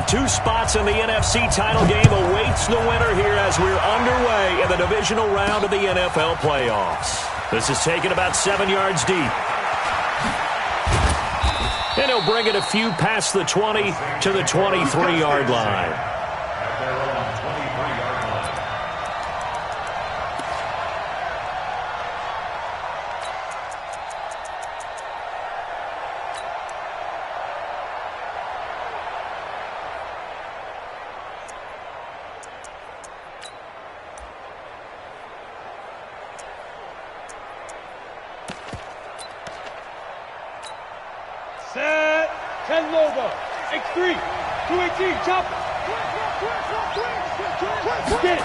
of two spots in the NFC title game awaits the winner here as we're underway in the divisional round of the NFL playoffs. This is taken about 7 yards deep. And he'll bring it a few past the 20 to the 23-yard line. Set, 10 logo, X3, 218, chopper. Get it.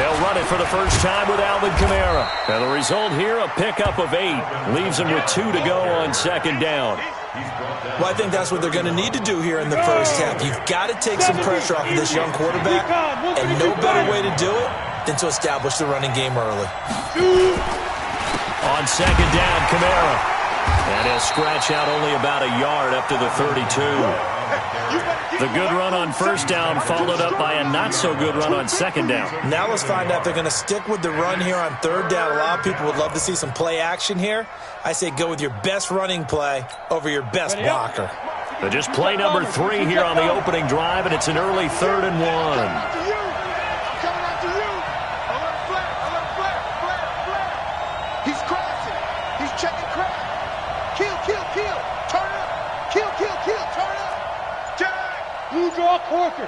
They'll run it for the first time with Alvin Kamara. And the result here, a pickup of 8. Leaves him with 2 to go on second down. Well, I think that's what they're going to need to do here in the first half. You've got to take some pressure off of this young quarterback, and no better way to do it than to establish the running game early. On second down, Kamara. And he'll scratch out only about a yard up to the 32. The good run on first down followed up by a not-so-good run on second down. Now let's find out if they're going to stick with the run here on third down. A lot of people would love to see some play action here. I say go with your best running play over your best blocker. But just play number 3 here on the opening drive, and it's an early 3rd and 1. Blue draw Corkers.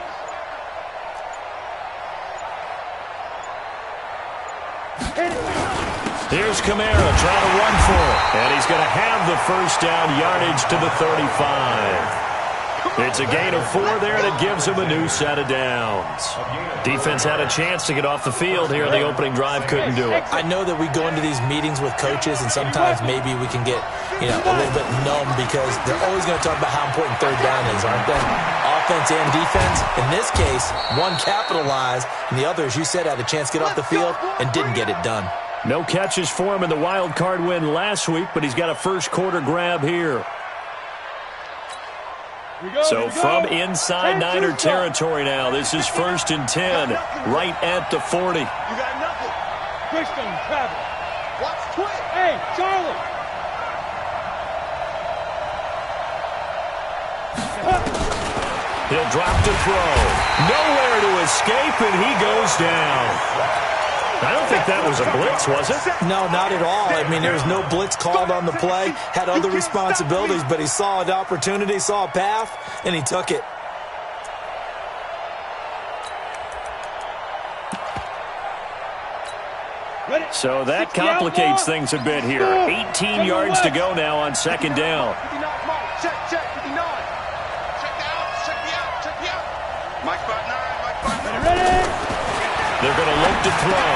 Here's Kamara trying to run for it. And he's going to have the first down yardage to the 35. It's a gain of 4 there that gives him a new set of downs. Defense had a chance to get off the field here. The opening drive couldn't do it. I know that we go into these meetings with coaches, and sometimes maybe we can get, a little bit numb because they're always going to talk about how important third down is, aren't they? Offense and defense. In this case, one capitalized, and the other, as you said, had a chance to get off the field and didn't get it done. No catches for him in the wild card win last week, but he's got a first quarter grab here. So from inside Niner territory now, this is 1st and 10, right at the 40. You got nothing. Christian, Travis. Watch twin. Hey, Charlie. He'll drop to throw. Nowhere to escape, and he goes down. I don't think that was a blitz, was it? No, not at all. I mean, there was no blitz called on the play. Had other responsibilities, but he saw an opportunity, saw a path, and he took it. So that complicates things a bit here. 18 yards to go now on second down. Check, 59. Check the out. Mike 59. Ready? They're going to look to throw.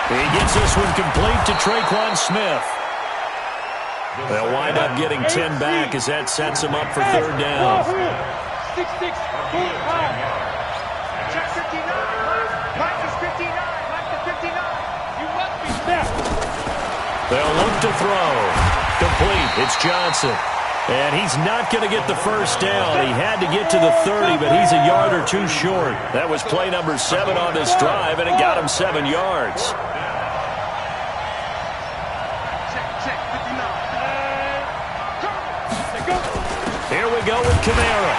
He gets this one complete to Traquan Smith. They'll wind up getting 10 back as that sets him up for third down. 6-6. Check 59. Mike is 59. Mike to 59. You must be set. They'll look to throw. Complete. It's Johnson. And he's not going to get the first down. He had to get to the 30, but he's a yard or 2 short. That was play number 7 on this drive, and it got him 7 yards. Here we go with Kamara.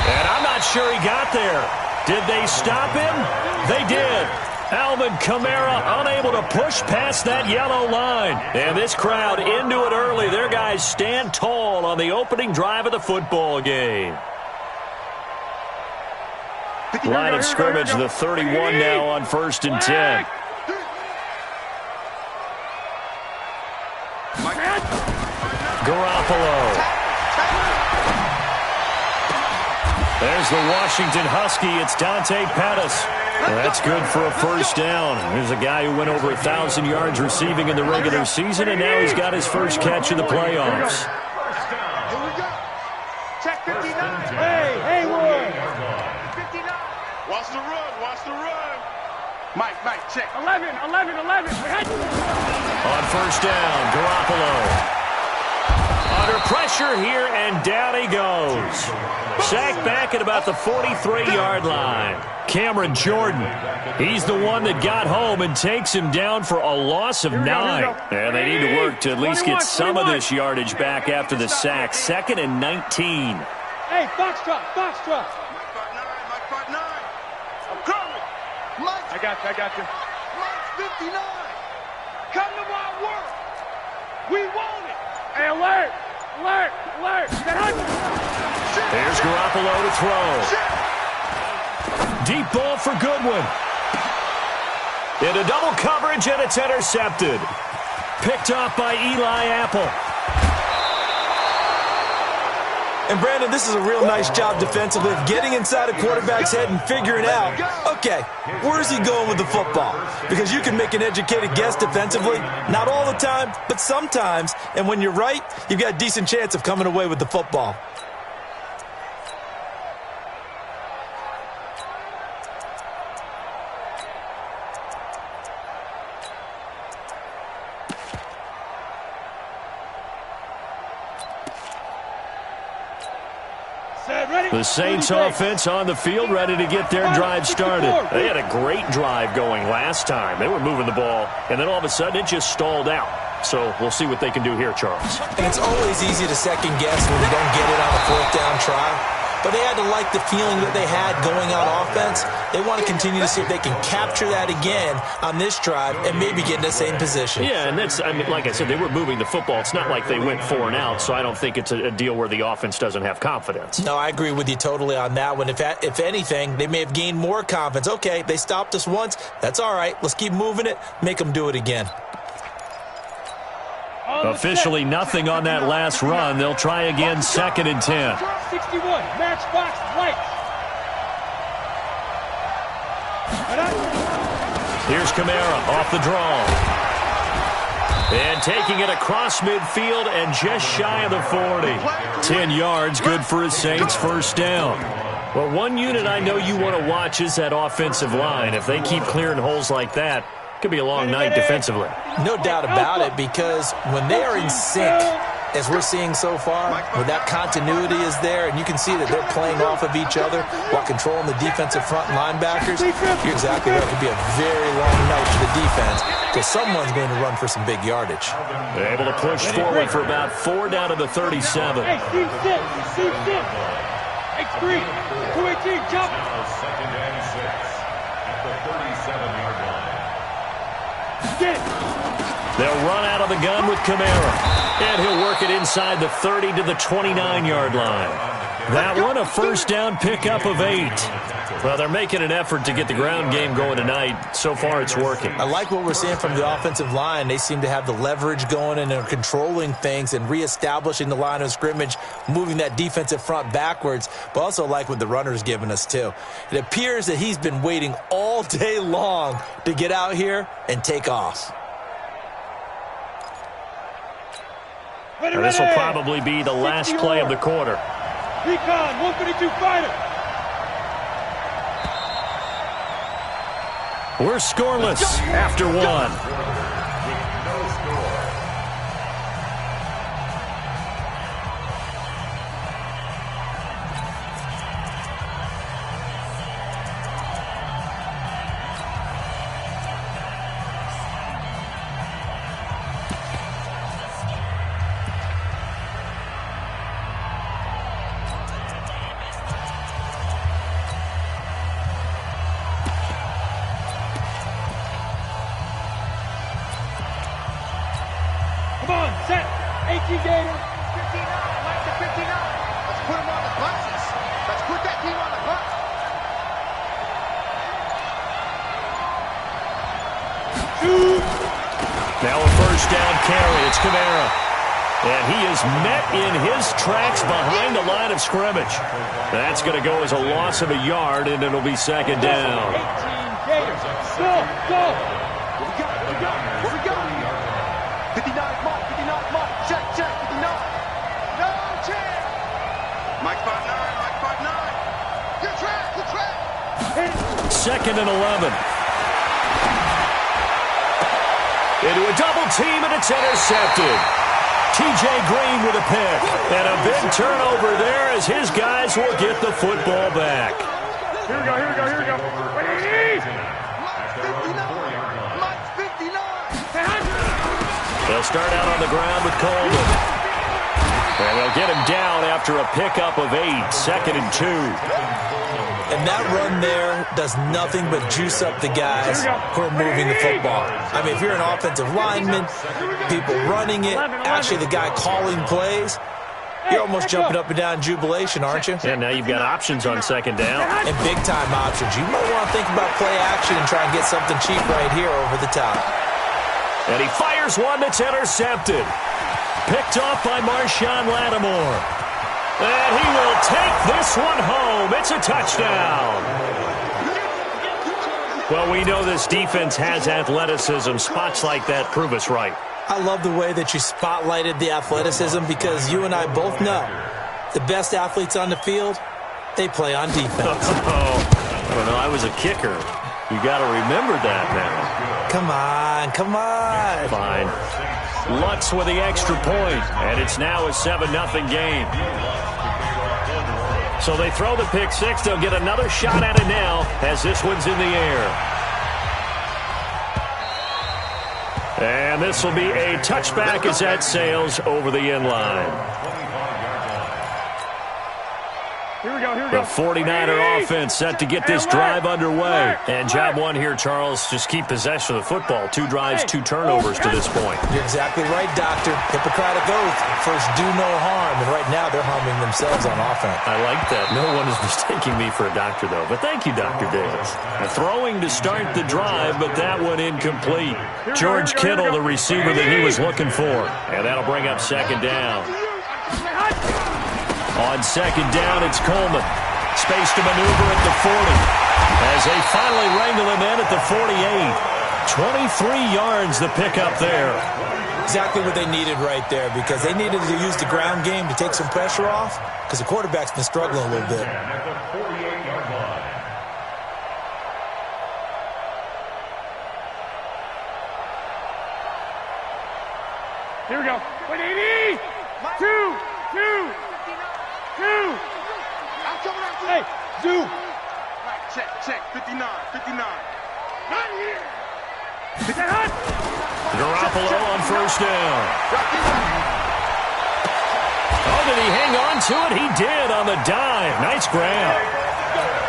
And I'm not sure he got there. Did they stop him? They did. Alvin Kamara unable to push past that yellow line. And this crowd into it early. Their guys stand tall on the opening drive of the football game. Line of scrimmage, the 31 now on 1st and 10. Garoppolo. There's the Washington Husky. It's Dante Pettis. That's good for a first down. Here's a guy who went over 1,000 yards receiving in the regular season, and now he's got his first catch in the playoffs. Here we go. Check 59. Hey, Hayward. 59. Watch the run. Mike, check. 11. On first down, Garoppolo. Under pressure here, and down he goes. Sacked back at about the 43-yard line. Cameron Jordan, he's the one that got home and takes him down for a loss of 9. And they need to work to at least get some of this yardage back after the sack. 2nd and 19. Hey, foxtrot, foxtrot. Mike 5-9. I'm coming. I got you. Mike 59. Come to my work. We want it. Hey, alert. There's Garoppolo to throw. Deep ball for Goodwin. Into double coverage, and it's intercepted. Picked off by Eli Apple. And, Brandon, this is a real nice job defensively of getting inside a quarterback's head and figuring out, okay, where's he going with the football? Because you can make an educated guess defensively. Not all the time, but sometimes. And when you're right, you've got a decent chance of coming away with the football. The Saints offense on the field, ready to get their drive started. They had a great drive going last time. They were moving the ball, and then all of a sudden it just stalled out. So we'll see what they can do here, Charles. And it's always easy to second guess when you don't get it on a 4th down try. But they had to like the feeling that they had going on offense. They want to continue to see if they can capture that again on this drive and maybe get in the same position. Yeah, and that's, I mean, like I said, they were moving the football. It's not like they went 4 and out, so I don't think it's a deal where the offense doesn't have confidence. No, I agree with you totally on that one. If anything, they may have gained more confidence. Okay, they stopped us once. That's all right. Let's keep moving it. Make them do it again. Officially nothing on that last run. They'll try again, 2nd and 10. 61, matchbox lights. Here's Kamara off the draw. And taking it across midfield and just shy of the 40. 10 yards, good for a Saints first down. Well, one unit I know you want to watch is that offensive line. If they keep clearing holes like that, could be a long night defensively. No doubt about it, because when they are in sync, as we're seeing so far, where that continuity is there, and you can see that they're playing off of each other while controlling the defensive front linebackers, you're exactly right. It could be a very long night for the defense, because someone's going to run for some big yardage. They're able to push forward for about 4 down to the 37. Hey, Steve 6. X3, 218, jump. 2nd and 6 at the 37-yard line. They'll run out of the gun with Kamara. And he'll work it inside the 30 to the 29-yard line. That one, a first down pickup of 8. Well, they're making an effort to get the ground game going tonight. So far, it's working. I like what we're seeing from the offensive line. They seem to have the leverage going, and they're controlling things and reestablishing the line of scrimmage, moving that defensive front backwards, but also like what the runner's giving us, too. It appears that he's been waiting all day long to get out here and take off. Now, this will probably be the last play of the quarter. Recon, 152 fighter. We're scoreless after 1. Come on, set. 18 Gator. 59, Mike to 59. Let's put him on the buses. Let's put that team on the bus. Now a first down carry. It's Kamara. And he is met in his tracks behind the line of scrimmage. That's going to go as a loss of a yard, and it'll be 2nd down. 18 Gator. Go. What we got? 59, Mike, 59, Mike. Check, 59. No chance. Mike 5-9. Good track. 2nd and 11. Into a double team, and it's intercepted. T.J. Green with a pick. And a big turnover there as his guys will get the football back. Here we go, here we go, here we go. Wait, Mike's 59. They'll start out on the ground with Coleman. And they'll get him down after a pickup of 8, 2nd and 2. And that run there does nothing but juice up the guys who are moving the football. I mean, if you're an offensive lineman, people running it, actually the guy calling plays, you're almost jumping up and down in jubilation, aren't you? And now you've got options on 2nd down. And big-time options. You might want to think about play action and try and get something cheap right here over the top. And he fires one that's intercepted. Picked off by Marshawn Lattimore. And he will take this one home. It's a touchdown. Well, we know this defense has athleticism. Spots like that prove us right. I love the way that you spotlighted the athleticism because you and I both know the best athletes on the field, they play on defense. I don't know. I was a kicker. You got to remember that now. Come on, come on. Fine. Lutz with the extra point, and it's now a 7-0 game. So they throw the pick six. They'll get another shot at it now as this one's in the air. And this will be a touchback as that sails over the end line. Here we go, here we go. The 49er offense set to get this drive underway. And job one here, Charles, just keep possession of the football. 2 drives, 2 turnovers to this point. You're exactly right, Doctor. Hippocratic oath. First, do no harm. And right now, they're harming themselves on offense. I like that. No one is mistaking me for a doctor, though. But thank you, Dr. Davis. Throwing to start the drive, but that one incomplete. George Kittle, the receiver that he was looking for. And that'll bring up 2nd down. On 2nd down, it's Coleman. Space to maneuver at the 40. As they finally wrangle him in at the 48. 23 yards the pickup there. Exactly what they needed right there because they needed to use the ground game to take some pressure off because the quarterback's been struggling a little bit. Here we go. 180. 2. Hey, Zoo. Right, check. 59. Not here. Garoppolo on 1st down. Oh, did he hang on to it? He did on the dive. Nice grab.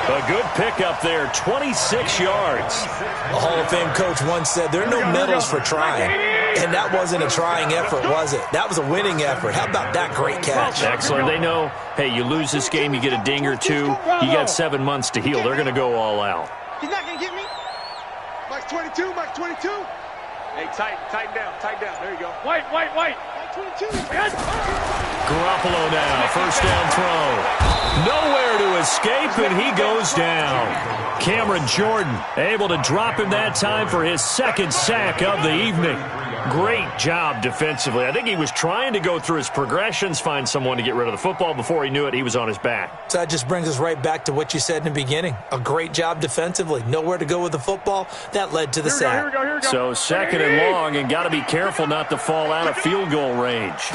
A good pickup there, 26 yards. A Hall of Fame coach once said there are no medals for trying. And that wasn't a trying effort, was it? That was a winning effort. How about that great catch? Excellent. They know, hey, you lose this game, you get a ding or 2. You got 7 months to heal. They're going to go all out. He's not going to get me. Mike's 22. Hey, tighten down. There you go. White. Mike 22. Garoppolo now, 1st down throw. Nowhere to escape, and he goes down. Cameron Jordan able to drop him that time for his 2nd sack of the evening. Great job defensively. I think he was trying to go through his progressions, find someone to get rid of the football. Before he knew it, he was on his back. So that just brings us right back to what you said in the beginning. A great job defensively. Nowhere to go with the football. That led to the sack. Here we go. So 2nd and long, and got to be careful not to fall out of field goal range.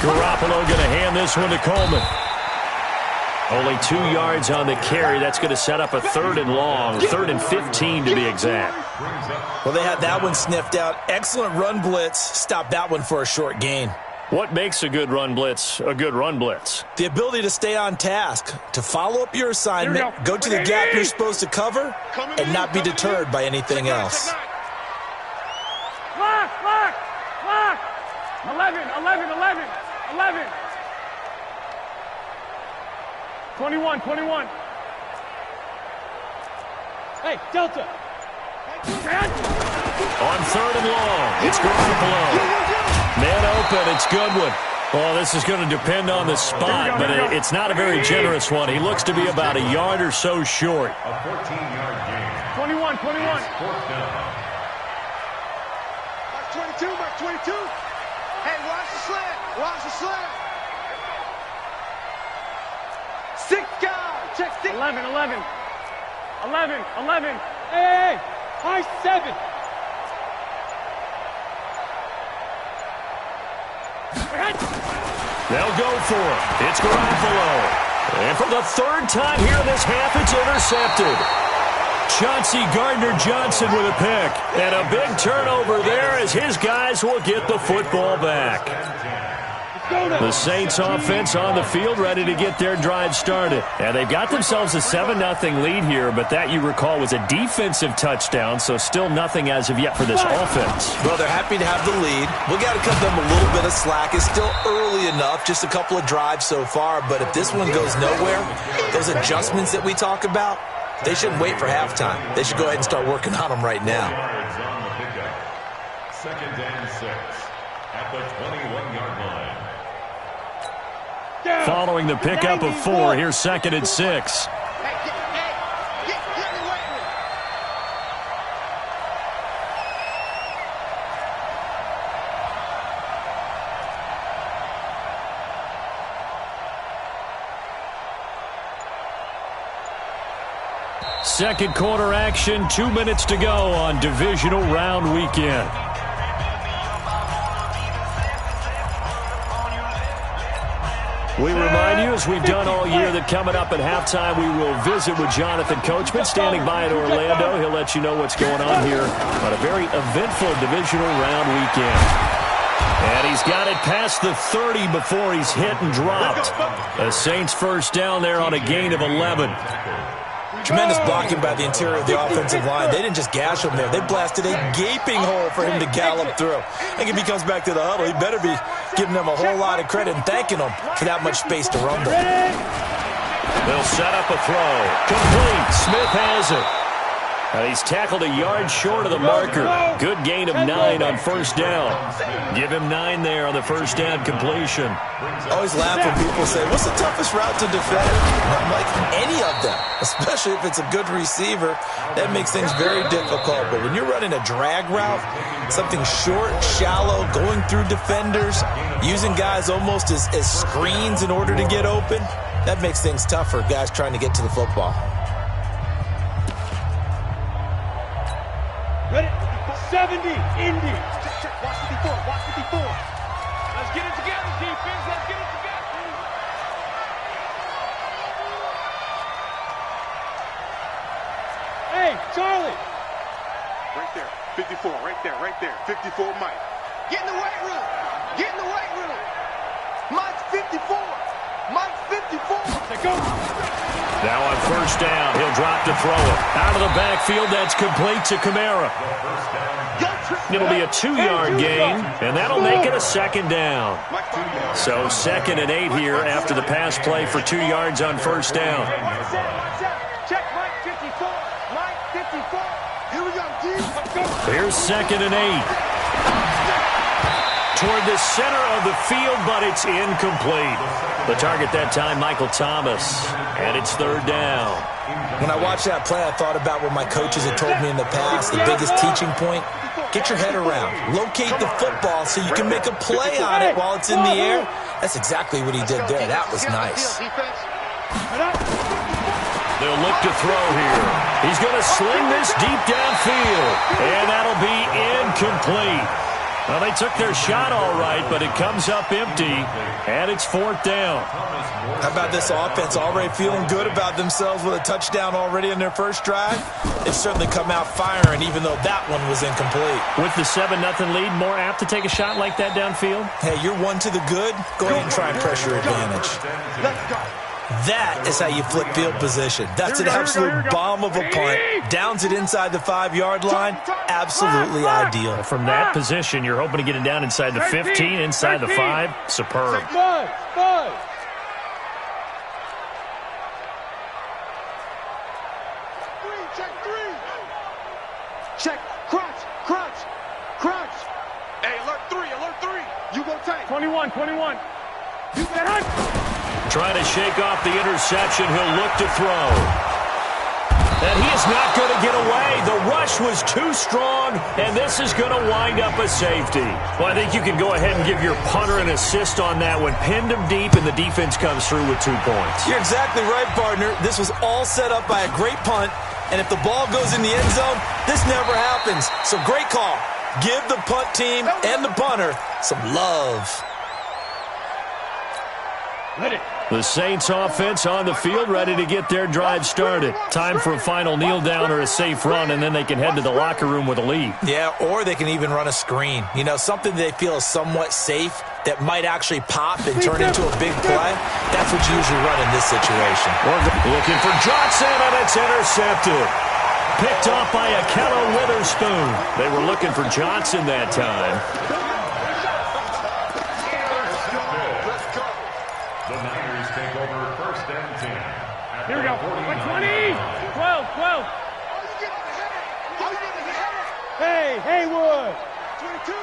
Garoppolo going to hand this one to Coleman. Only 2 yards on the carry. That's going to set up a 3rd and long, 3rd and 15 to be exact. Well, they had that one sniffed out. Excellent run blitz. Stopped that one for a short gain. What makes a good run blitz a good run blitz? The ability to stay on task, to follow up your assignment, go to the gap you're supposed to cover, and not be deterred by anything else. Lock. 11. 21. Hey, Delta. On 3rd and long, it's Garoppolo. Man open, it's Goodwin. Well, this is going to depend on the spot, but it's not a very generous one. He looks to be about a yard or so short. A 14-yard gain. 21. 4th down. Mike 22. Hey, watch the slant. 6 guys. Check 6. 11. Hey, high 7. They'll go for it. It's Garoppolo. And for the third time here in this half, it's intercepted. Chauncey Gardner-Johnson with a pick. And a big turnover there as his guys will get the football back. The Saints offense on the field ready to get their drive started. And they've got themselves a 7-0 lead here, but that, you recall, was a defensive touchdown, so still nothing as of yet for this offense. Well, they're happy to have the lead. We got to cut them a little bit of slack. It's still early enough, just a couple of drives so far, but if this one goes nowhere, those adjustments that we talk about, they shouldn't wait for halftime. They should go ahead and start working on them right now. Second and 6 at the 21-yard line. Following the pickup of 4, here's 2nd and 6. Second quarter action, 2 minutes to go on divisional round weekend. We remind you, as we've done all year, that coming up at halftime, we will visit with Jonathan Coachman, standing by in Orlando. He'll let you know what's going on here on a very eventful divisional round weekend. And he's got it past the 30 before he's hit and dropped. The Saints first down there on a gain of 11. Tremendous blocking by the interior of the offensive line. They didn't just gash him there. They blasted a gaping hole for him to gallop through. I think if he comes back to the huddle, he better be giving them a whole lot of credit and thanking them for that much space to rumble. They'll set up a throw. Complete. Smith has it. And he's tackled a yard short of the marker. Good gain of 9 on first down. Give him 9 there on the first down completion. I always laugh when people say, what's the toughest route to defend? I'm like, any of them, especially if it's a good receiver. That makes things very difficult. But when you're running a drag route, something short, shallow, going through defenders, using guys almost as screens in order to get open, that makes things tough for guys trying to get to the football. Ready? 70, Indy. Check. Watch 54. Watch 54. Let's get it together, defense. Let's get it together. Hey, Charlie. Right there. 54. Right there. 54, Mike. Get in the weight room. Get in the weight room. Mike's 54. Mike's 54. Let's go. Now on first down, he'll drop to throw it. Out of the backfield, that's complete to Kamara. It'll be a 2-yard gain, and that'll make it a second down. So 2nd and 8 here after the pass play for 2 yards on first down. Check Mike 54. Mike 54. Here we go, D. Let's go. Here's 2nd and 8. Toward the center of the field, but it's incomplete. The target that time, Michael Thomas. And it's 3rd down. When I watched that play, I thought about what my coaches had told me in the past. The biggest teaching point, get your head around. Locate the football so you can make a play on it while it's in the air. That's exactly what he did there. That was nice. They'll look to throw here. He's going to sling this deep downfield. And that'll be incomplete. Well, they took their shot all right, but it comes up empty, and it's 4th down. How about this offense already feeling good about themselves with a touchdown already in their first drive? They've certainly come out firing, even though that one was incomplete. With the 7-0 lead, more apt to take a shot like that downfield? Hey, you're one to the good. Go ahead and try and press your advantage. Let's go. That is how you flip field position. That's an absolute bomb of a punt. Downs it inside the 5-yard line. Absolutely ideal. From that position, you're hoping to get it down inside the 15, inside the 5. Superb. Buzz. Check 3. Check. Crunch. Hey, alert 3. You go tank. 21. You get it. Trying to shake off the interception. He'll look to throw. And he is not going to get away. The rush was too strong, and this is going to wind up a safety. Well, I think you can go ahead and give your punter an assist on that one. Pinned him deep, and the defense comes through with 2 points. You're exactly right, partner. This was all set up by a great punt, and if the ball goes in the end zone, this never happens. So great call. Give the punt team and the punter some love. The Saints offense on the field, ready to get their drive started. Time for a final kneel down or a safe run, and then they can head to the locker room with a lead. Yeah, or they can even run a screen. You know, something they feel is somewhat safe that might actually pop and turn into a big play. That's what you usually run in this situation. Looking for Johnson, and it's intercepted. Picked off by Akello Witherspoon. They were looking for Johnson that time. Here we go. 20. 12. Hey, Haywood. 22.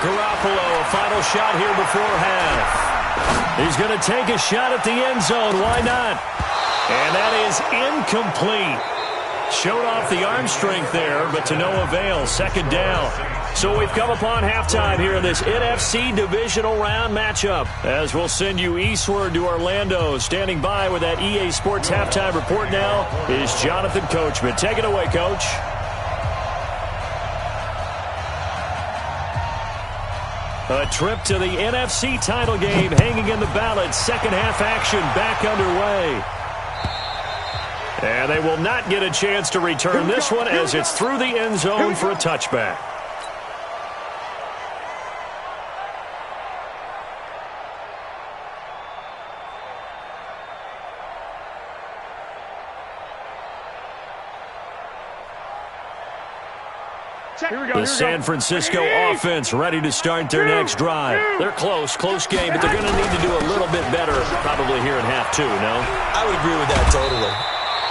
Garoppolo, a final shot here before half. He's going to take a shot at the end zone. Why not? And that is incomplete. Showed off the arm strength there, but to no avail. Second down. So we've come upon halftime here in this NFC divisional round matchup. As we'll send you eastward to Orlando. Standing by with that EA Sports halftime report now is Jonathan Coachman. Take it away, Coach. A trip to the NFC title game hanging in the balance. Second half action back underway. And they will not get a chance to return this one as it's through the end zone for a touchback. The San Francisco offense ready to start their next drive. They're close game, but they're going to need to do a little bit better probably here in half two, no? I would agree with that totally.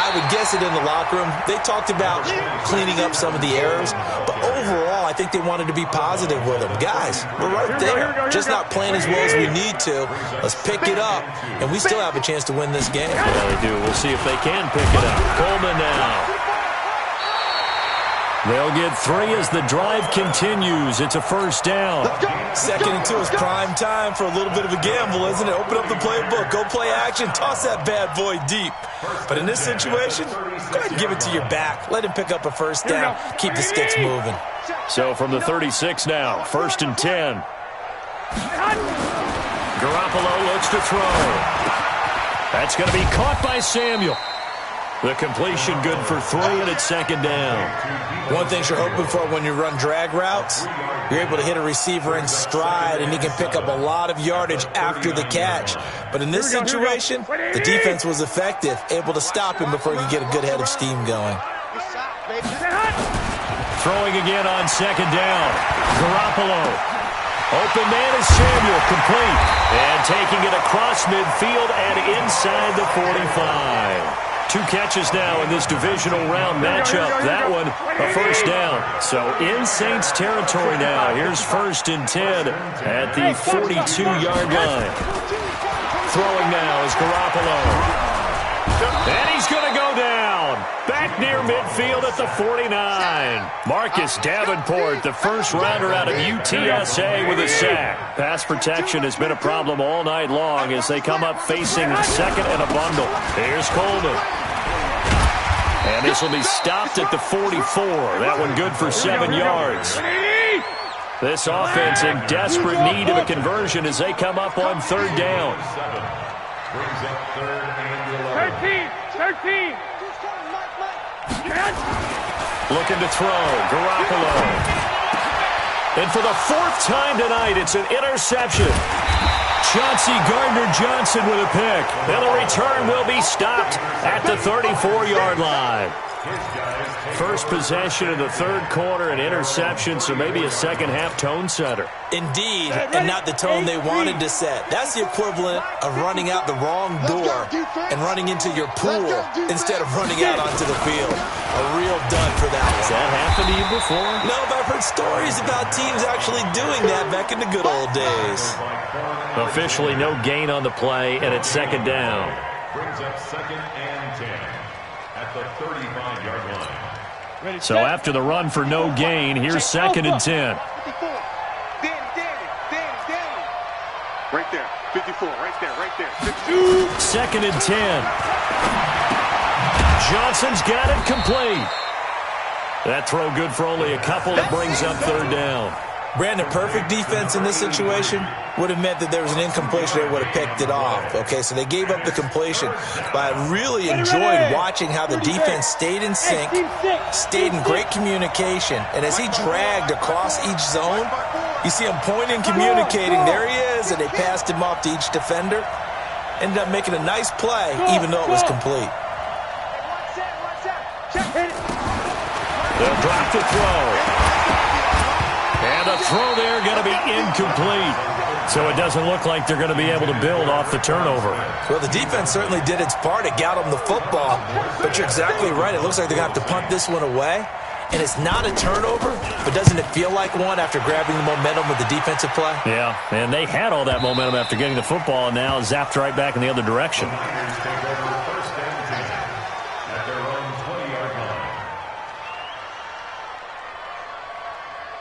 I would guess it in the locker room. They talked about cleaning up some of the errors, but overall, I think they wanted to be positive with them. Guys, we're right there. Just not playing as well as we need to. Let's pick it up, and we still have a chance to win this game. Yeah, they do. We'll see if they can pick it up. Coleman now. They'll get three as the drive continues. It's a first down. Second and 2 is prime time for a little bit of a gamble, isn't it? Open up the playbook. Go play action. Toss that bad boy deep. But in this situation, go ahead and give it to your back. Let him pick up a first down. Keep the sticks moving. So from the 36 now, first and 10. Garoppolo looks to throw. That's going to be caught by Samuel. The completion good for 3, and it's second down. One thing you're hoping for when you run drag routes, you're able to hit a receiver in stride, and he can pick up a lot of yardage after the catch. But in this situation, the defense was effective, able to stop him before he could get a good head of steam going. Throwing again on second down. Garoppolo. Open man is Samuel, complete. And taking it across midfield and inside the 45. 2 catches now in this divisional round matchup. That one, a first down. So in Saints territory now. Here's first and 10 at the 42-yard line. Throwing now is Garoppolo. And he's going to go down. Back near midfield at the 49. Marcus Davenport, the first rounder out of UTSA with a sack. Pass protection has been a problem all night long as they come up facing second and a bundle. Here's Coleman. And this will be stopped at the 44. That one good for 7 yards. This offense in desperate need of a conversion as they come up on third down. Brings up third and 13. Looking to throw. Garoppolo. And for the 4th time tonight, it's an interception. Chauncey Gardner-Johnson with a pick. And the return will be stopped at the 34-yard line. First possession of the third quarter, an interception, so maybe a second-half tone setter. Indeed, and not the tone they wanted to set. That's the equivalent of running out the wrong door and running into your pool instead of running out onto the field. A real dud for that one. Has that happened to you before? No, but I've heard stories about teams actually doing that back in the good old days. Officially no gain on the play, and it's second down. brings up second and 10 at the 35-yard line. So after the run for no gain, here's second and 10. Right there, 54, right there, 52. Second and 10. Johnson's got it complete. That throw good for only a couple. That brings up third down. Brandon, perfect defense in this situation would have meant that there was an incompletion. They would have picked it off. Okay, so they gave up the completion. But I really enjoyed watching how the defense stayed in sync, stayed in great communication. And as he dragged across each zone, you see him pointing, communicating. There he is, and they passed him off to each defender. Ended up making a nice play, even though it was complete. They'll drop the throw. And the throw there going to be incomplete. So it doesn't look like they're going to be able to build off the turnover. Well, the defense certainly did its part. It got them the football. But you're exactly right. It looks like they're going to have to punt this one away. And it's not a turnover, but doesn't it feel like one after grabbing the momentum with the defensive play? Yeah, and they had all that momentum after getting the football and now zapped right back in the other direction.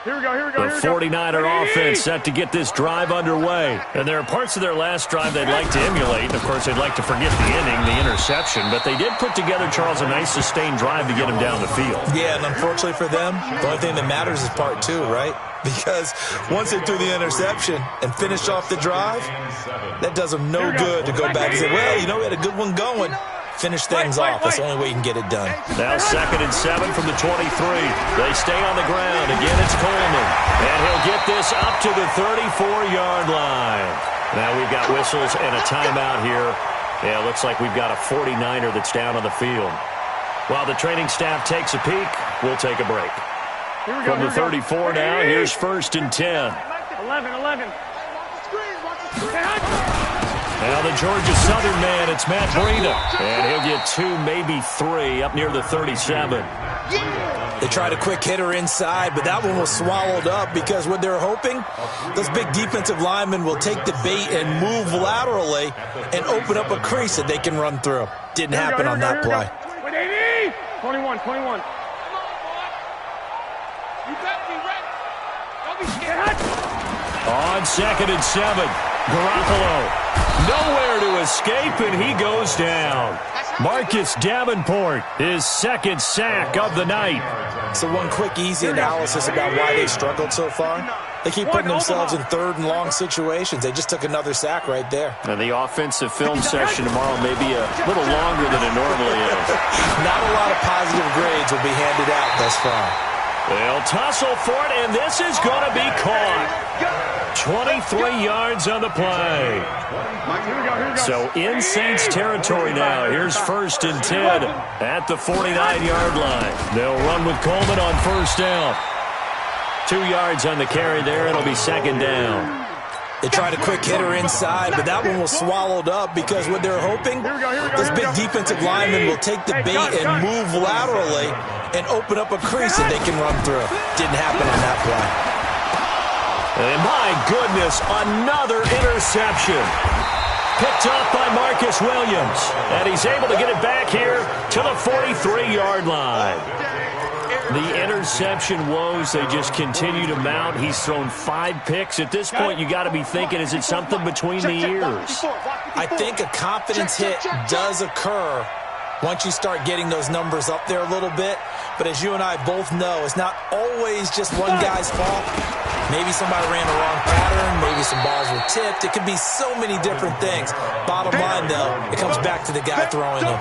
Here we go, here we go, The 49er offense set to get this drive underway. And there are parts of their last drive they'd like to emulate. And, of course, they'd like to forget the inning, the interception. But they did put together, Charles, a nice sustained drive to get him down the field. Yeah, and unfortunately for them, the only thing that matters is part two, right? Because once they threw the interception and finished off the drive, that does them no good to go back and say, well, you know, we had a good one going. Finish things off. That's the only way you can get it done. Now 2nd and 7 from the 23. They stay on the ground. Again, it's Coleman. And he'll get this up to the 34-yard line. Now we've got whistles and a timeout here. Yeah, it looks like we've got a 49er that's down on the field. While the training staff takes a peek, we'll take a break. From the 34 now, here's 1st and 10. 11. Now the Georgia Southern man, it's Matt Breida. And he'll get 2, maybe 3 up near the 37. They tried a quick hitter inside, but that one was swallowed up because what they're hoping, those big defensive linemen will take the bait and move laterally and open up a crease that they can run through. Didn't happen on that play. 21. You better be ready. Don't be scared. On 2nd and 7, Garoppolo. Nowhere to escape, and he goes down. Marcus Davenport, his 2nd sack of the night. So one quick, easy analysis about why they struggled so far. They keep putting themselves in 3rd and long situations. They just took another sack right there. And the offensive film session tomorrow may be a little longer than it normally is. Not a lot of positive grades will be handed out thus far. They'll tussle for it, and this is going to be caught. 23 yards on the play. So in Saints territory now. Here's 1st and 10 at the 49-yard line. They'll run with Coleman on 1st down. 2 yards on the carry there. It'll be 2nd down. They tried a quick hitter inside, but that one was swallowed up because what they're hoping, those big defensive linemen will take the bait and move laterally and open up a crease that they can run through. Didn't happen on that play. And my goodness, another interception. Picked up by Marcus Williams. And he's able to get it back here to the 43-yard line. The interception woes, they just continue to mount. He's thrown 5 picks. At this point, you got to be thinking, is it something between the ears? I think a confidence hit does occur once you start getting those numbers up there a little bit. But as you and I both know, it's not always just one guy's fault. Maybe somebody ran the wrong pattern. Maybe some balls were tipped. It could be so many different things. Bottom line, though, it comes back to the guy throwing them.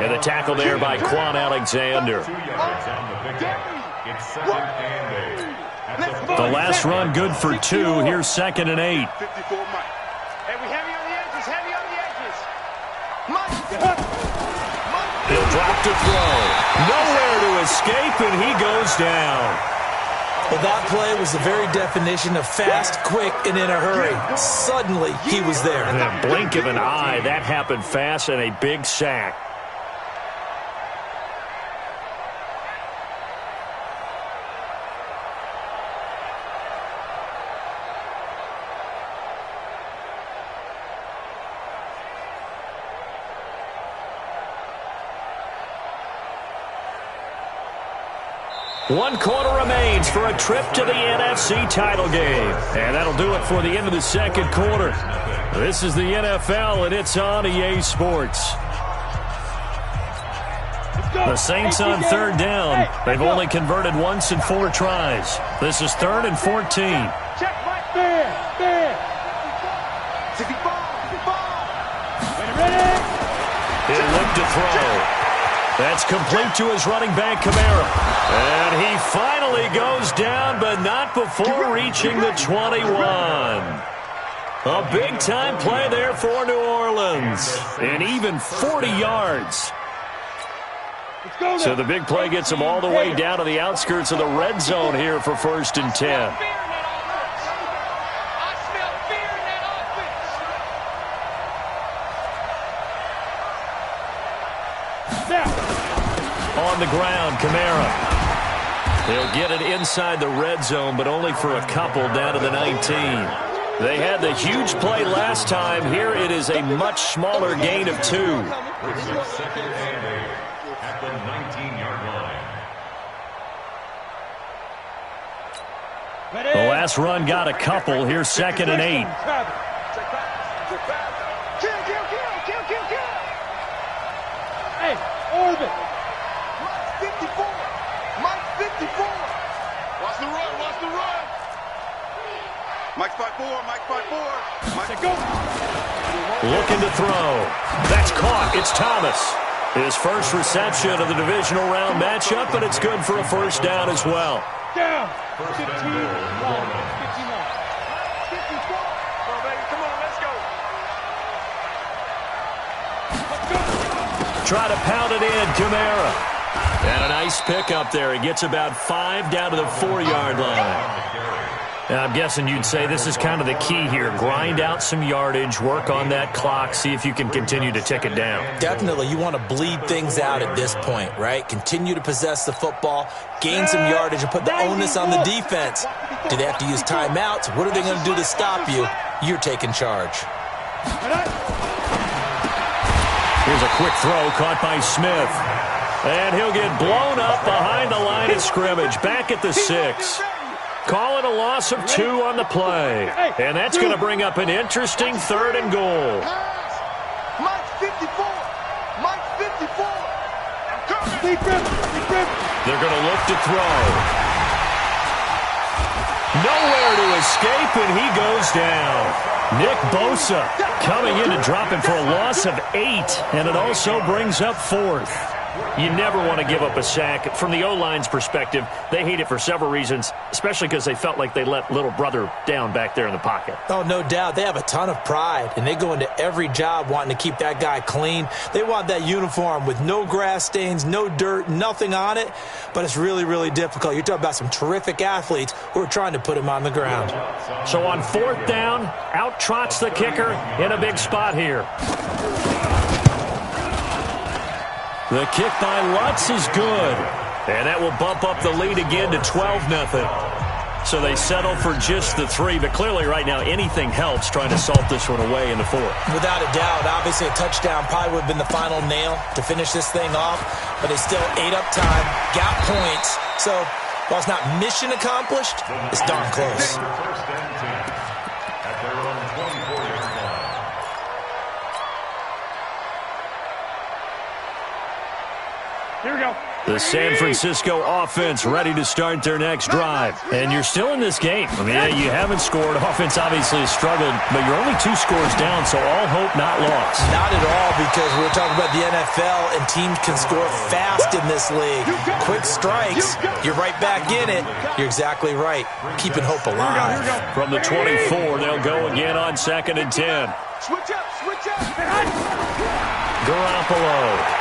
And the tackle there by Quan Alexander. The last run good for 2. Here's 2nd and 8. Hey, we heavy on the edges, heavy on the edges. He'll drop to throw. Nowhere to escape, and he goes down. Well, that play was the very definition of fast, quick, and in a hurry. Suddenly, he was there. In a blink of an eye, that happened fast, and a big sack. One quarter remains for a trip to the NFC title game. And that'll do it for the end of the 2nd quarter. This is the NFL, and it's on EA Sports. The Saints on third down. They've only converted once in 4 tries. This is 3rd and 14. Check right there. Ready? He'll look to throw. That's complete to his running back, Kamara. And he finally goes down, but not before reaching the 21. A big-time play there for New Orleans. And even 40 yards. So the big play gets him all the way down to the outskirts of the red zone here for 1st and 10. On the ground, Kamara. They'll get it inside the red zone, but only for a couple down to the 19. They had the huge play last time. Here it is a much smaller gain of 2. This is 2nd and 8 at the 19-yard line. The last run got a couple. Here's 2nd and 8. Hey, orbit. Mike 54. Mike 54. Watch the run. Mike 5-4. Mike 5-4. Mike, Go. Looking to throw. That's caught. It's Thomas. His first reception of the divisional round matchup, but it's good for a 1st down as well. Down. 1st 15. and goal, New Orleans. 54. Come on, baby. Come on, let's go. Try to pound it in, Kamara. And a nice pickup there. He gets about 5 down to the 4-yard line. Now, I'm guessing you'd say this is kind of the key here. Grind out some yardage, work on that clock, see if you can continue to tick it down. Definitely, you want to bleed things out at this point, right? Continue to possess the football, gain some yardage, and put the onus on the defense. Do they have to use timeouts? What are they going to do to stop you? You're taking charge. Here's a quick throw caught by Smith. And he'll get blown up behind the line of scrimmage, back at the 6. Call it a loss of 2 on the play. And that's going to bring up an interesting 3rd and goal. Mike 54. Mike 54. I'm coming. They're going to look to throw. Nowhere to escape, and he goes down. Nick Bosa coming in to drop him for a loss of 8, and it also brings up 4th. You never want to give up a sack. From the O-line's perspective, they hate it for several reasons, especially because they felt like they let little brother down back there in the pocket. Oh, no doubt. They have a ton of pride, and they go into every job wanting to keep that guy clean. They want that uniform with no grass stains, no dirt, nothing on it, but it's really, really difficult. You're talking about some terrific athletes who are trying to put him on the ground. So on 4th down, out trots the kicker in a big spot here. The kick by Lutz is good. And that will bump up the lead again to 12-0. So they settle for just the 3. But clearly right now anything helps trying to salt this one away in the 4th. Without a doubt. Obviously a touchdown probably would have been the final nail to finish this thing off. But they still ate up time, got points. So while it's not mission accomplished, it's darn close. 1st and 10 at their own 24-yard line. Here we go. The San Francisco offense ready to start their next drive. And you're still in this game. I mean, yeah, you haven't scored. Offense obviously has struggled, but you're only 2 scores down, so all hope not lost. Not at all, because we're talking about the NFL, and teams can score fast in this league. Quick strikes, you're right back in it. You're exactly right. Keeping hope alive. From the 24, they'll go again on 2nd and 10. Switch up. Garoppolo.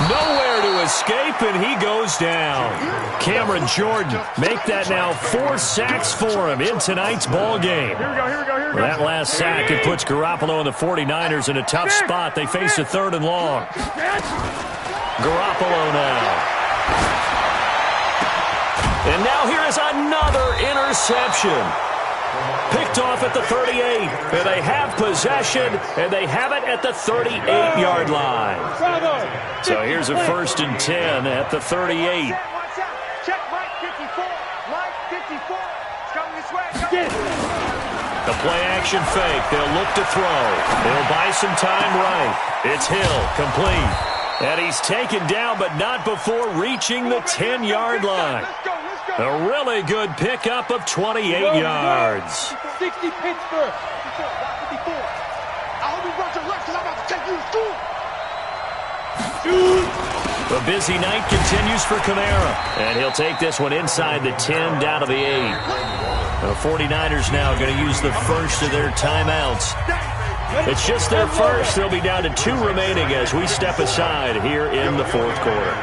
Nowhere to escape, and he goes down. Cameron Jordan make that now 4 sacks for him in tonight's ball game. Here we go. That last sack, it puts Garoppolo and the 49ers in a tough spot. They face a 3rd and long. Garoppolo now. And now here is another interception. Picked off at the 38, and they have possession, and they have it at the 38-yard line. So here's a 1st and 10 at the 38. Check Mike 54. Mike 54. It's coming this way. The play-action fake. They'll look to throw. They'll buy some time right. It's Hill, complete. And he's taken down, but not before reaching the 10-yard line. A really good pickup of 28 yards. 60 Pittsburgh. 54. I hope you run your left because I'm about to take you to school. A busy night continues for Kamara. And he'll take this one inside the 10 down to the 8. The 49ers now going to use the first of their timeouts. It's just their first. They'll be down to 2 remaining as we step aside here in the fourth quarter.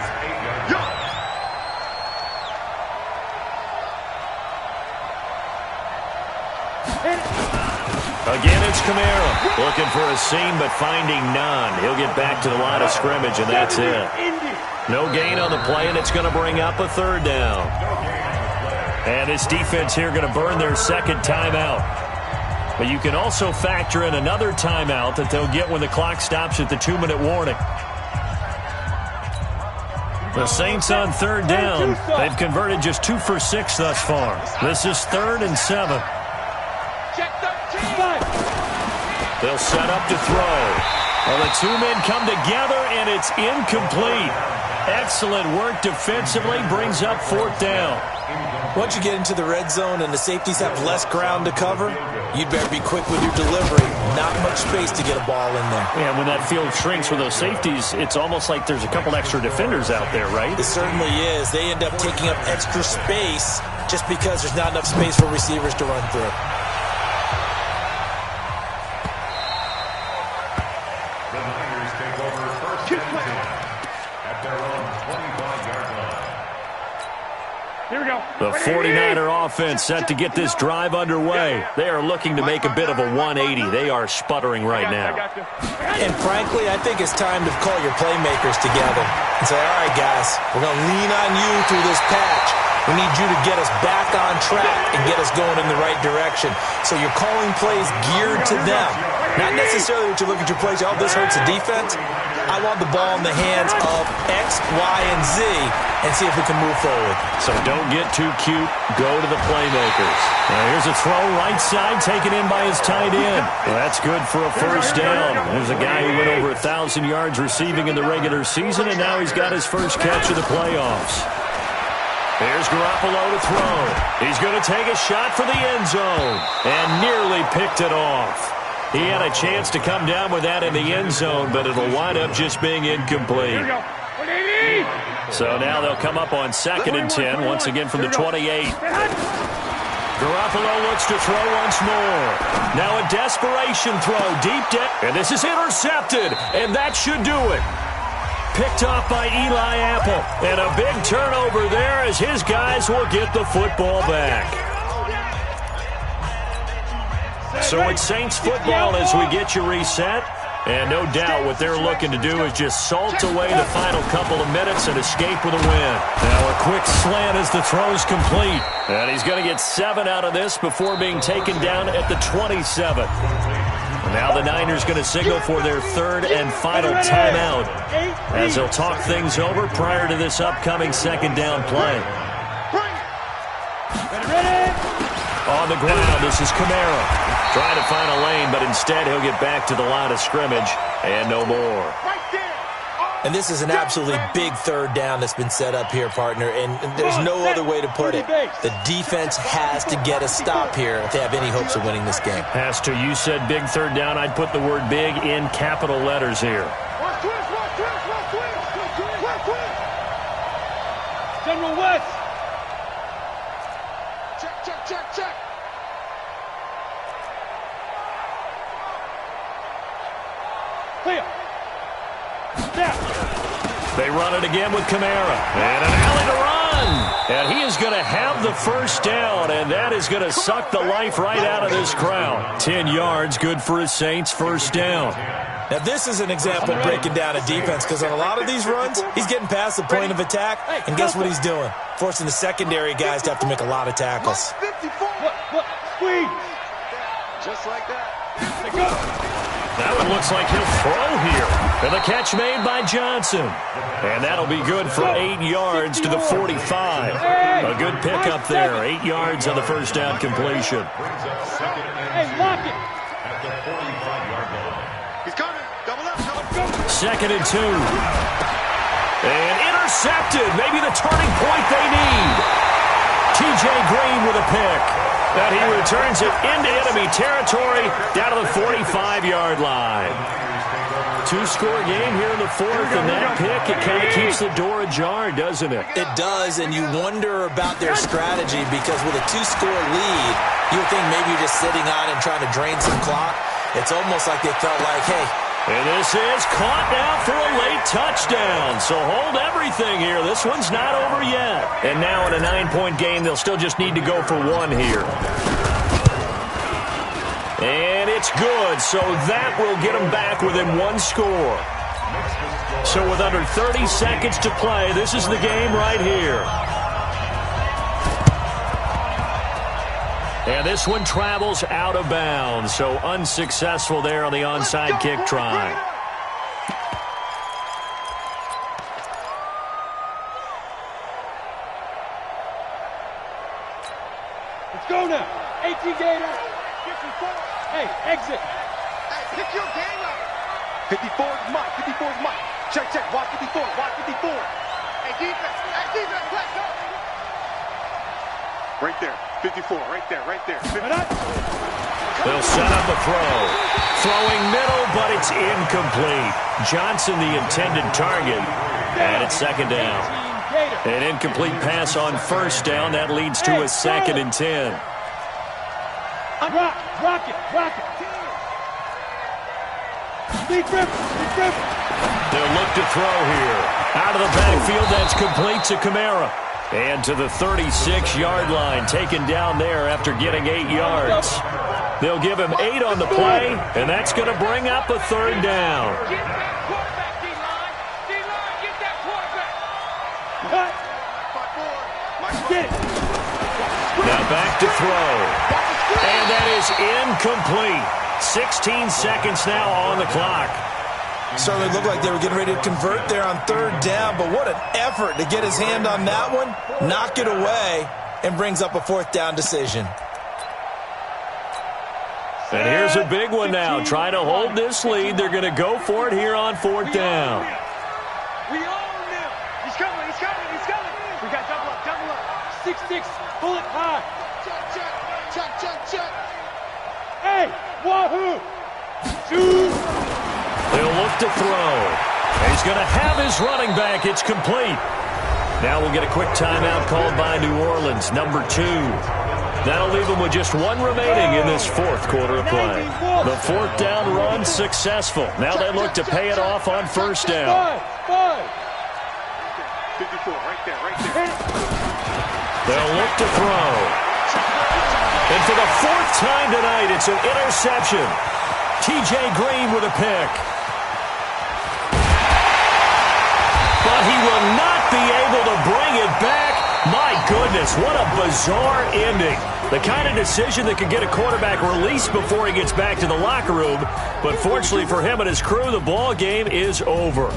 Again, it's Kamara. Looking for a seam, but finding none. He'll get back to the line of scrimmage, and that's it. No gain on the play, and it's going to bring up a 3rd down. And this defense here going to burn their second timeout. But you can also factor in another timeout that they'll get when the clock stops at the 2-minute warning. The Saints on 3rd down. They've converted just 2 for 6 thus far. This is 3rd and 7. They'll set up to throw. Well, the 2 men come together, and it's incomplete. Excellent work defensively, brings up 4th down. Once you get into the red zone and the safeties have less ground to cover, you'd better be quick with your delivery. Not much space to get a ball in there. Yeah, when that field shrinks with those safeties, it's almost like there's a couple extra defenders out there, right? It certainly is. They end up taking up extra space just because there's not enough space for receivers to run through. The Niners take over first and 10 at their own 25-yard line. Here we go. The 49er offense set to get this drive underway. They are looking to make a bit of a 180. They are sputtering right now. And frankly, I think it's time to call your playmakers together and say, all right, guys, we're going to lean on you through this patch. We need you to get us back on track and get us going in the right direction. So you're calling plays geared to them. Not necessarily that you look at your plays, oh, this hurts the defense. I want the ball in the hands of X, Y, and Z and see if we can move forward. So don't get too cute. Go to the playmakers. Now here's a throw right side taken in by his tight end. Well, that's good for a 1st down. There's a guy who went over 1,000 yards receiving in the regular season, and now he's got his first catch of the playoffs. Here's Garoppolo to throw. He's going to take a shot for the end zone and nearly picked it off. He had a chance to come down with that in the end zone, but it'll wind up just being incomplete. So now they'll come up on 2nd and 10, once again from the 28. Garoppolo looks to throw once more. Now a desperation throw deep down. And this is intercepted, and that should do it. Picked off by Eli Apple. And a big turnover there as his guys will get the football back. So it's Saints football as we get you reset. And no doubt what they're looking to do is just salt away the final couple of minutes and escape with a win. Now a quick slant as the throw's complete. And he's going to get 7 out of this before being taken down at the 27. Now the Niners going to signal for their 3rd and final timeout as they'll talk things over prior to this upcoming 2nd down play. On the ground, this is Kamara. Trying to find a lane, but instead he'll get back to the line of scrimmage and no more. And this is an absolutely big 3rd down that's been set up here, partner, and there's no other way to put it. The defense has to get a stop here if they have any hopes of winning this game. Has to. You said big 3rd down. I'd put the word big in capital letters here. General West. Check. Clear. They run it again with Kamara. And an alley to run. And he is going to have the 1st down, and that is going to suck the life right out of this crowd. 10 yards, good for his Saints, 1st down. Now, this is an example of breaking down a defense because on a lot of these runs, he's getting past the point of attack, and guess what he's doing? Forcing the secondary guys to have to make a lot of tackles. 54. Look, squeeze. Just like that. That one looks like he'll throw here. And the catch made by Johnson. And that'll be good for 8 yards to the 45. A good pickup there. 8 yards on the 1st down completion. Hey, lock it. At the 45-yard line. He's coming. Double up. 2nd and 2. And intercepted. Maybe the turning point they need. T.J. Green with a pick. And he returns it into enemy territory down to the 45-yard line. 2-score game here in the 4th, and that pick, it kind of keeps the door ajar, doesn't it? It does, and you wonder about their strategy because with a 2-score lead, you would think maybe you're just sitting on and trying to drain some clock. It's almost like they felt like, hey. And this is caught now for a late touchdown. So hold everything here. This one's not over yet. And now in a 9-point game, they'll still just need to go for 1 here. And it's good, so that will get them back within 1 score. So with under 30 seconds to play, this is the game right here. And this one travels out of bounds, so unsuccessful there on the onside kick try. Let's go now. 18 Gator. Hey, exit. Hey, pick your game up. 54 is Mike. 54 is Mike. Check, check. Watch 54. Watch 54. Hey, defense. Hey, defense. Let's go. Right there. 54. Right there. Right there. They'll set up a throw. Throwing middle, but it's incomplete. Johnson, the intended target. And it's 2nd down. An incomplete pass on 1st down. That leads to a 2nd and 10. Rock it. Big rip. They'll look to throw here. Out of the backfield, that's complete to Kamara. And to the 36-yard line, taken down there after getting 8 yards. They'll give him 8 on the play, and that's going to bring up a 3rd down. Get that quarterback, D-line. D-line, get that quarterback. Get it. Now back to throw. And that is incomplete. 16 seconds now on the clock. Certainly looked like they were getting ready to convert there on 3rd down, but what an effort to get his hand on that one, knock it away, and brings up a 4th down decision. And here's a big one now. Trying to hold this lead. They're going to go for it here on 4th down. We own him. He's coming. We got double up. 6-6, pull it high. Check. Hey, wahoo. Shoot. They'll look to throw. And he's going to have his running back. It's complete. Now we'll get a quick timeout called by New Orleans, number 2. That'll leave them with just 1 remaining in this 4th quarter of play. The 4th down run successful. Now they look to pay it off on 1st down. 54, right there. They'll look to throw. And for the 4th time tonight, it's an interception. T.J. Green with a pick. But he will not be able to bring it back. My goodness, what a bizarre ending. The kind of decision that could get a quarterback released before he gets back to the locker room. But fortunately for him and his crew, the ball game is over.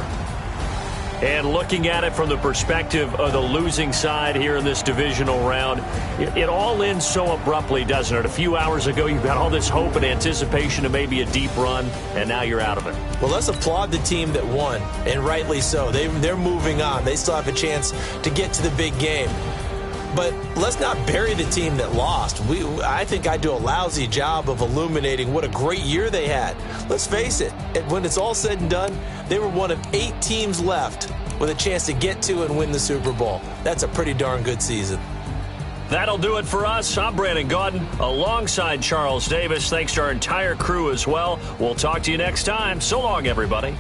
And looking at it from the perspective of the losing side here in this divisional round, it all ends so abruptly, doesn't it? A few hours ago, you've got all this hope and anticipation of maybe a deep run, and now you're out of it. Well, let's applaud the team that won, and rightly so. They're moving on. They still have a chance to get to the big game. But let's not bury the team that lost. I think I do a lousy job of illuminating what a great year they had. Let's face it, when it's all said and done, they were one of 8 teams left with a chance to get to and win the Super Bowl. That's a pretty darn good season. That'll do it for us. I'm Brandon Gaudin alongside Charles Davis. Thanks to our entire crew as well. We'll talk to you next time. So long, everybody.